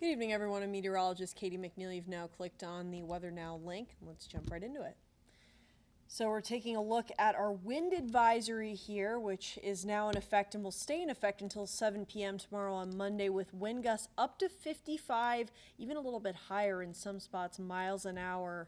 Good evening, everyone. I'm meteorologist Catie McNeil. You've now clicked on the Weather Now link. Let's jump right into it. So we're taking a look at our wind advisory here, which is now in effect and will stay in effect until 7 p.m. tomorrow on Monday, with wind gusts up to 55, even a little bit higher in some spots, miles an hour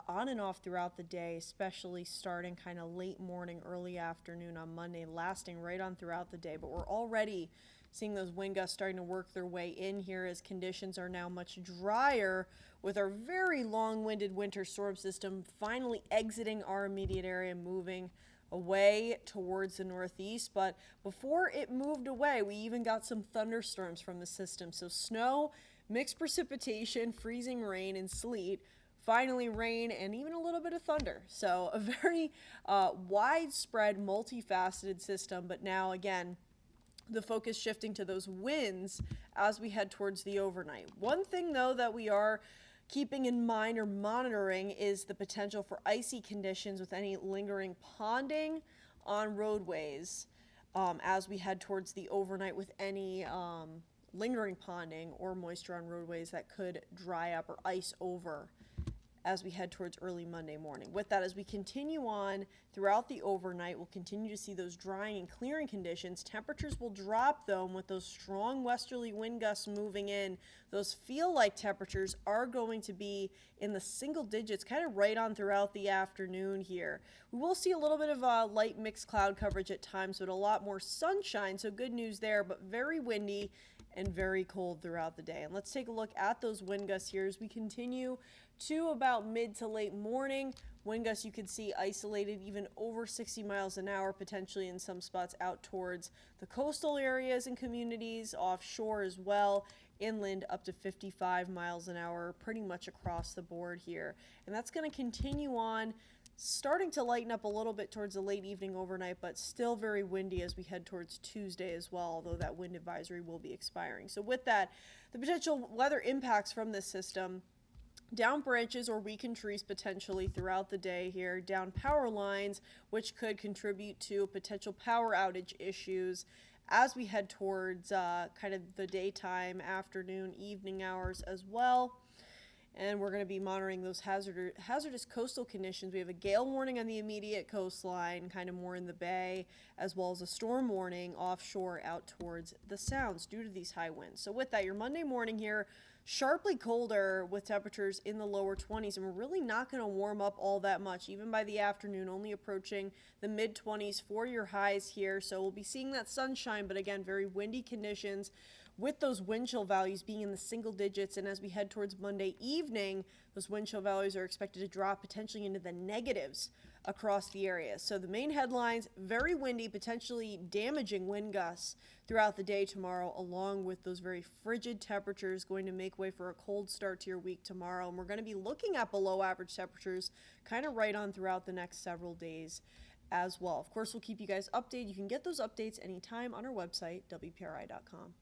on and off throughout the day, especially starting kind of late morning, early afternoon on Monday, lasting right on throughout the day. But we're already seeing those wind gusts starting to work their way in here as conditions are now much drier, with our very long-winded winter storm system finally exiting our immediate area, moving away towards the northeast. But before it moved away, we even got some thunderstorms from the system. So snow, mixed precipitation, freezing rain, and sleet. Finally rain and even a little bit of thunder. So a very widespread, multifaceted system. But now, again, the focus shifting to those winds as we head towards the overnight. One thing, though, that we are keeping in mind or monitoring is the potential for icy conditions with any lingering ponding on roadways as we head towards the overnight, with any lingering ponding or moisture on roadways that could dry up or ice over as we head towards early Monday morning. With that, as we continue on throughout the overnight, we'll continue to see those drying and clearing conditions. Temperatures will drop, though, and with those strong westerly wind gusts moving in, those feel-like temperatures are going to be in the single digits, kind of right on throughout the afternoon here. We will see a little bit of light mixed cloud coverage at times, but a lot more sunshine, so good news there, but very windy and very cold throughout the day. And let's take a look at those wind gusts here as we continue to about mid to late morning. Wind gusts you can see isolated even over 60 miles an hour, potentially in some spots out towards the coastal areas and communities, offshore as well, inland up to 55 miles an hour, pretty much across the board here. And that's going to continue on, starting to lighten up a little bit towards the late evening overnight, but still very windy as we head towards Tuesday as well, although that wind advisory will be expiring. So with that, the potential weather impacts from this system: down branches or weakened trees potentially throughout the day here, down power lines, which could contribute to potential power outage issues as we head towards kind of the daytime, afternoon, evening hours as well. And we're going to be monitoring those hazardous coastal conditions. We have a gale warning on the immediate coastline, kind of more in the bay, as well as a storm warning offshore out towards the Sounds due to these high winds. So with that, your Monday morning here, sharply colder with temperatures in the lower 20s, and we're really not going to warm up all that much, even by the afternoon, only approaching the mid-20s for your highs here. So we'll be seeing that sunshine, but again, very windy conditions, with those wind chill values being in the single digits. And as we head towards Monday evening, those wind chill values are expected to drop potentially into the negatives across the area. So the main headlines: very windy, potentially damaging wind gusts throughout the day tomorrow, along with those very frigid temperatures going to make way for a cold start to your week tomorrow. And we're going to be looking at below average temperatures kind of right on throughout the next several days as well. Of course, we'll keep you guys updated. You can get those updates anytime on our website, WPRI.com.